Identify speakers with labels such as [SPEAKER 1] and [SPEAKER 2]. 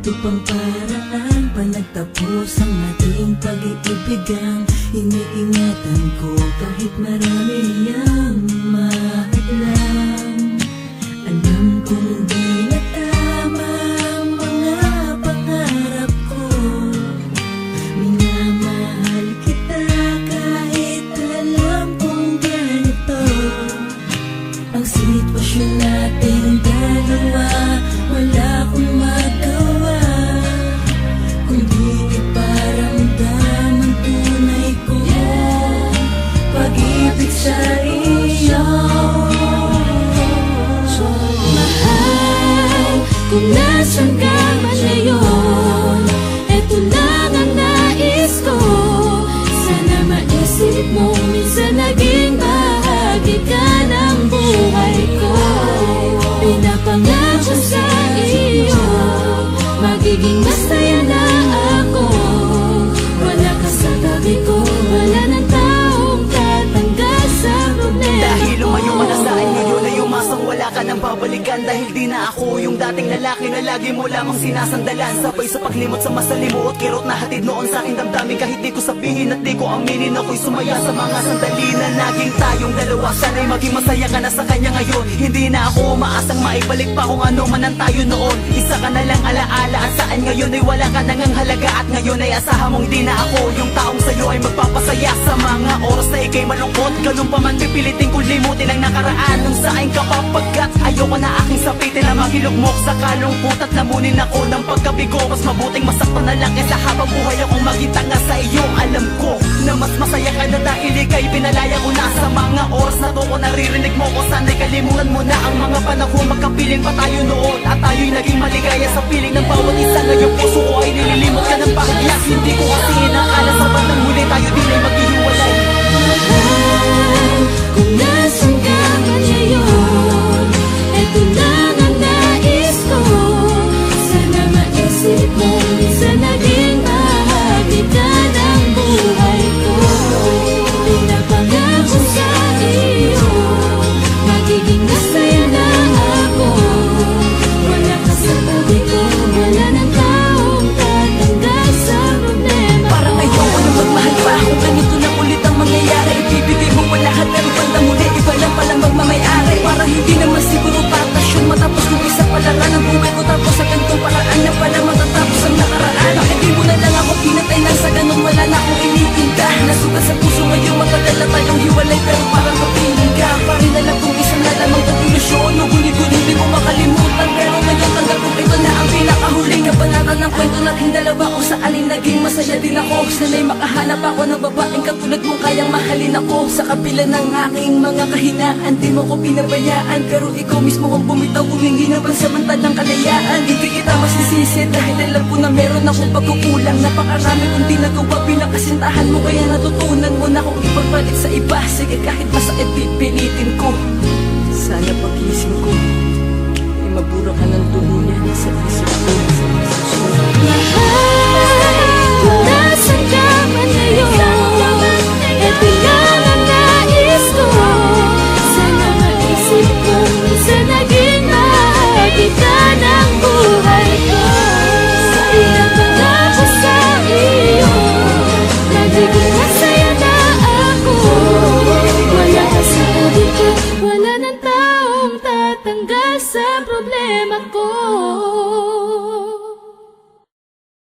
[SPEAKER 1] Ito pang paraan pa nagtapos ang ating pag-iibigan. Iniingatan ko kahit marami ang mahadlang. Alam kong di na tama ang mga pangarap ko. Minamahal kita kahit alam kong ganito ang sitwasyon nating dalawa. Wala akong magawa kundi iparamdam ang tunay kong pag-ibig sa iyo. Mahal, kung nasan ka man ngayon, eto lang ang nais ko. Sana maisip mo minsan naging bahagi ka ng buhay ko. Pinapangako sa iyo, magiging masaya na ako. Wala ka sa tabi ko, wala ng taong tatanggal sa problema.
[SPEAKER 2] Dahil lumayo ka na sa inyo, yun ay umasang wala ka nang babalikan. Dahil di na ako yung dating lalaki na lagi mo lamang sinasandalan. Sabay sa paglimot sa masalimuot, kirot na hatid noon sa aking damdamin. Kahit di ko sabihin at di ko aminin, ako'y sumaya sa mga sandali na naging tayong dalawa. Sana'y maging masaya ka na sa kanya ngayon. Hindi na ako umaasang maibalik pa kung ano man ang tayo noon. Isa ka na lang alaala at saan ngayon ay wala ka nang halaga. At ngayon ay asahan mong di na ako yung taong sa'yo ay magpapasaya. Sa mga oras na ikay malungkot, ganun pa man pipilitin kong limutin ang nakaraan. Nung saan ka papagkat ayoko na aking sapitin na makilugmok sa kalungkot at lamunin ako ng pagkabigo. Mas mabuting masaktan na lang kaysa habang buhay akong maging tanga sa iyo. Alam ko na mas masaya ka na dahil ikay pinalaya ko na. Sa mga oras na to ko naririnig mo ko, sana'y kalimutan mo na ang mga panahon. Magkapiling pa tayo noon at tayo'y naging maligaya sa piling ng bawat isa. Ngayong puso ko ay nililimot ka ng bahagya. Hindi ko kasi inakala sa bandang huli tayo din ay maghihiwalay.
[SPEAKER 1] Mahal, kung nasan ka man ngayon, eto lang ang nais ko. Sana maisip mo minsan naging bahagi ka ng buhay ko. Pinapangako sa iyo, magiging masaya na ako. Wala ka sa tabi ko, wala ng taong tatanggal sa problema.
[SPEAKER 2] Parang ayoko na magmahal pa kung ganito na ulit ang mangyayari. Ibibigay mo ang lahat pero banda muli iba lang palang magmamayari. Parang hindi naman siguro patas yun matapos kung isa palaran ang buhay ko. Tapos sa ganitong paraan na pala matatapos ang nakaraan. Bakit di mo na lang ako pinatay nang sa ganun wala na akong initinda. Nasugat sa puso ngayon matagal na tayong hiwalay pero parang kapiling ka. Parin na lang kung isang na lamang konklusyon. Ngunit-ngunit di ko makalimutan pero ngayon tanggap ko ito na ang pinakahuling kabanatan ng kwento nating dalawa. Kung saan naging masaya din ako. Sana'y makahanap ako ng babaeng katulad mong kayang mahalin ako. Sa kabila ng aking mga kahinaan, di mo ko pinabayaan. Pero ikaw mismo ang bumitaw, humingi ng pansamantalang kalayaan. Hindi kita masisisi dahil alam ko na meron akong pagkukulang. Napakarami kong di nagawa bilang kasintahan mo. Kaya natutunan mo na kung ipagpalit sa iba. Sige kahit masakit pipilitin ko. Sana pagising ko ay mabura ka ng tuluyan sa isip ko.
[SPEAKER 1] Mahal, kung nasan ka man ngayon, eto lang ang nais ko. Sana maisip mo minsan naging bahagi ka ng buhay ko. Pinapangako sa iyo, nagiging masaya na ako. Wala ka sa tabi ko, wala ng taong tatanggal sa problema ko.